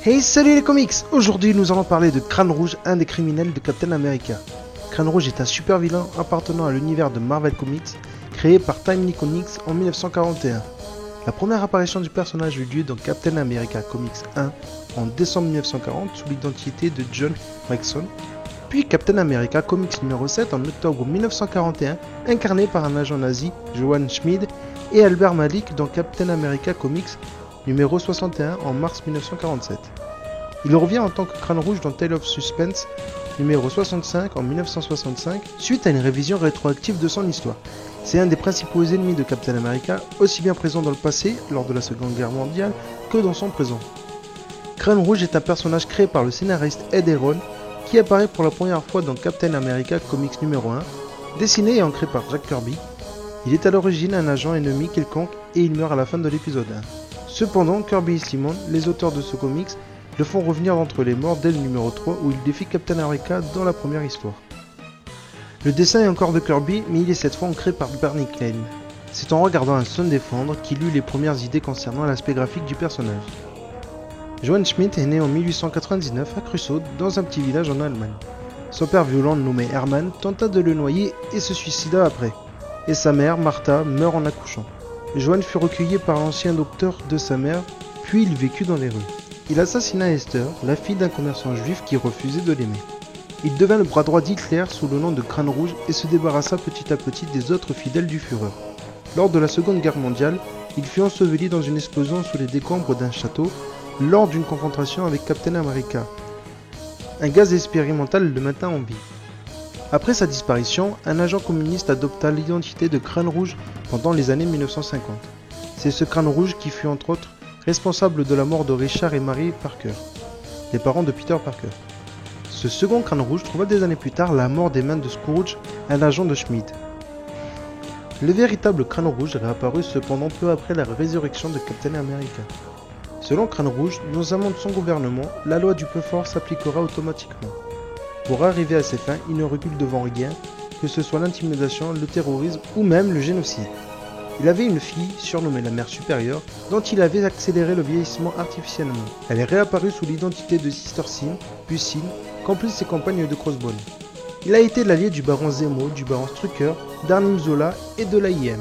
Hey, salut les comics! Aujourd'hui nous allons parler de Crâne Rouge, un des criminels de Captain America. Crâne Rouge est un super vilain appartenant à l'univers de Marvel Comics, créé par Timely Comics en 1941. La première apparition du personnage eut lieu dans Captain America Comics 1 en décembre 1940 sous l'identité de John Gregson, puis Captain America Comics numéro 7 en octobre 1941, incarné par un agent nazi, Johann Schmid, et Albert Malik dans Captain America Comics numéro 61 en mars 1947. Il revient en tant que Crâne Rouge dans Tale of Suspense numéro 65 en 1965 suite à une révision rétroactive de son histoire. C'est un des principaux ennemis de Captain America, aussi bien présent dans le passé, lors de la Seconde Guerre mondiale, que dans son présent. Crâne Rouge est un personnage créé par le scénariste Ed Herron, qui apparaît pour la première fois dans Captain America Comics numéro 1, dessiné et ancré par Jack Kirby. Il est à l'origine un agent ennemi quelconque et il meurt à la fin de l'épisode 1. Cependant, Kirby et Simon, les auteurs de ce comics, le font revenir d'entre les morts dès le numéro 3 où il défie Captain America dans la première histoire. Le dessin est encore de Kirby, mais il est cette fois ancré par Bernie Klein. C'est en regardant un Sun défendre qu'il eut les premières idées concernant l'aspect graphique du personnage. Johann Schmidt est né en 1899 à Creusot, dans un petit village en Allemagne. Son père violent nommé Hermann tenta de le noyer et se suicida après. Et sa mère, Martha, meurt en accouchant. Johann fut recueilli par l'ancien docteur de sa mère, puis il vécut dans les rues. Il assassina Esther, la fille d'un commerçant juif qui refusait de l'aimer. Il devint le bras droit d'Hitler sous le nom de Crâne Rouge et se débarrassa petit à petit des autres fidèles du Führer. Lors de la Seconde Guerre mondiale, il fut enseveli dans une explosion sous les décombres d'un château lors d'une confrontation avec Captain America. Un gaz expérimental le maintint en vie. Après sa disparition, un agent communiste adopta l'identité de Crâne Rouge pendant les années 1950. C'est ce Crâne Rouge qui fut entre autres responsable de la mort de Richard et Mary Parker, les parents de Peter Parker. Ce second Crâne Rouge trouva des années plus tard la mort des mains de Scrooge, un agent de Schmidt. Le véritable Crâne Rouge réapparut cependant peu après la résurrection de Captain America. Selon Crâne Rouge, dans un monde sans gouvernement, la loi du plus fort s'appliquera automatiquement. Pour arriver à ses fins, il ne recule devant rien, que ce soit l'intimidation, le terrorisme ou même le génocide. Il avait une fille, surnommée la Mère Supérieure, dont il avait accéléré le vieillissement artificiellement. Elle est réapparue sous l'identité de Sister Sin, puis Sin, complice et compagne de Crossbone. Il a été l'allié du baron Zemo, du baron Strucker, d'Arnim Zola et de l'AIM.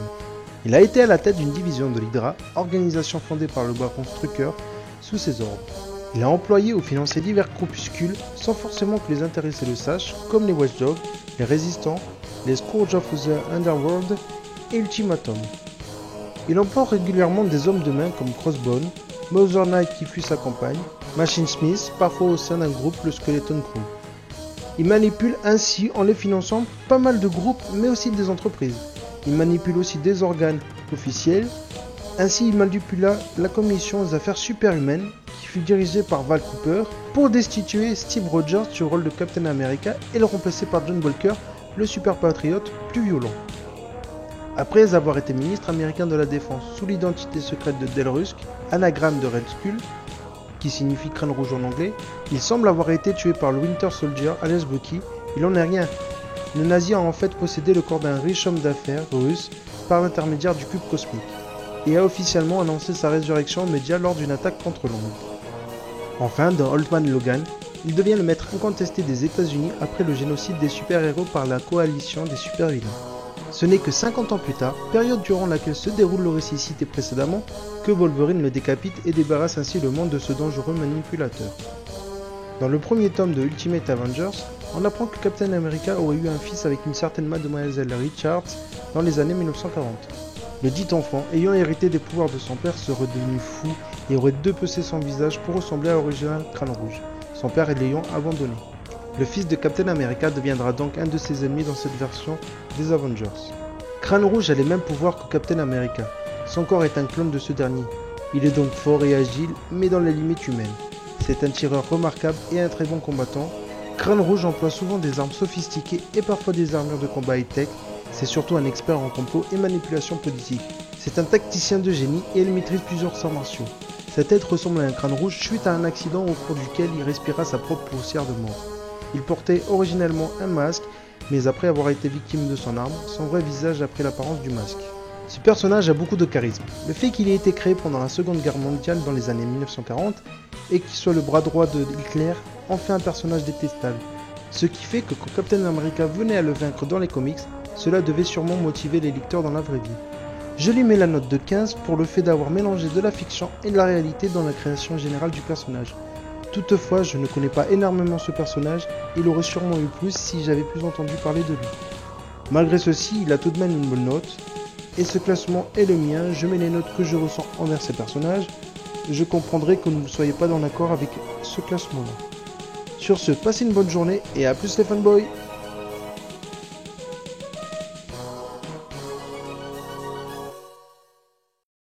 Il a été à la tête d'une division de l'Hydra, organisation fondée par le baron Strucker, sous ses ordres. Il a employé ou financé divers groupuscules sans forcément que les intéressés le sachent, comme les Watchdogs, les Résistants, les Scourge of the Underworld et Ultimatum. Il emploie régulièrement des hommes de main comme Crossbone, Mother Knight qui fut sa compagne, Machine Smith, parfois au sein d'un groupe, le Skeleton Crew. Il manipule ainsi, en les finançant, pas mal de groupes mais aussi des entreprises. Il manipule aussi des organes officiels. Ainsi, il manipula la commission des affaires superhumaines, qui fut dirigée par Val Cooper, pour destituer Steve Rogers du rôle de Captain America et le remplacer par John Walker, le super patriote plus violent. Après avoir été ministre américain de la Défense sous l'identité secrète de Del Rusk, anagramme de Red Skull, qui signifie crâne rouge en anglais, il semble avoir été tué par le Winter Soldier alias Bucky. Il en est rien. Le nazi a en fait possédé le corps d'un riche homme d'affaires russe par l'intermédiaire du cube cosmique, et a officiellement annoncé sa résurrection aux médias lors d'une attaque contre Londres. Enfin, dans Old Man Logan, il devient le maître incontesté des États-Unis après le génocide des super-héros par la coalition des super-vilains. Ce n'est que 50 ans plus tard, période durant laquelle se déroule le récit cité précédemment, que Wolverine le décapite et débarrasse ainsi le monde de ce dangereux manipulateur. Dans le premier tome de Ultimate Avengers, on apprend que Captain America aurait eu un fils avec une certaine Mademoiselle Richards dans les années 1940. Le dit enfant, ayant hérité des pouvoirs de son père, serait devenu fou et aurait dépecé son visage pour ressembler à l'original Crâne Rouge, son père l'ayant abandonné. Le fils de Captain America deviendra donc un de ses ennemis dans cette version des Avengers. Crâne Rouge a les mêmes pouvoirs que Captain America. Son corps est un clone de ce dernier. Il est donc fort et agile, mais dans les limites humaines. C'est un tireur remarquable et un très bon combattant. Crâne Rouge emploie souvent des armes sophistiquées et parfois des armures de combat high-tech. C'est surtout un expert en complot et manipulation politique. C'est un tacticien de génie et il maîtrise plusieurs sorts martiaux. Sa tête ressemble à un crâne rouge suite à un accident au cours duquel il respira sa propre poussière de mort. Il portait originellement un masque, mais après avoir été victime de son arme, son vrai visage a pris l'apparence du masque. Ce personnage a beaucoup de charisme. Le fait qu'il ait été créé pendant la Seconde Guerre mondiale dans les années 1940 et qu'il soit le bras droit de Hitler en fait un personnage détestable. Ce qui fait que quand Captain America venait à le vaincre dans les comics, cela devait sûrement motiver les lecteurs dans la vraie vie. Je lui mets la note de 15 pour le fait d'avoir mélangé de la fiction et de la réalité dans la création générale du personnage. Toutefois, je ne connais pas énormément ce personnage, il aurait sûrement eu plus si j'avais plus entendu parler de lui. Malgré ceci, il a tout de même une bonne note, et ce classement est le mien, je mets les notes que je ressens envers ces personnages, je comprendrai que vous ne soyez pas dans l'accord avec ce classement-là. Sur ce, passez une bonne journée et à plus les fanboys!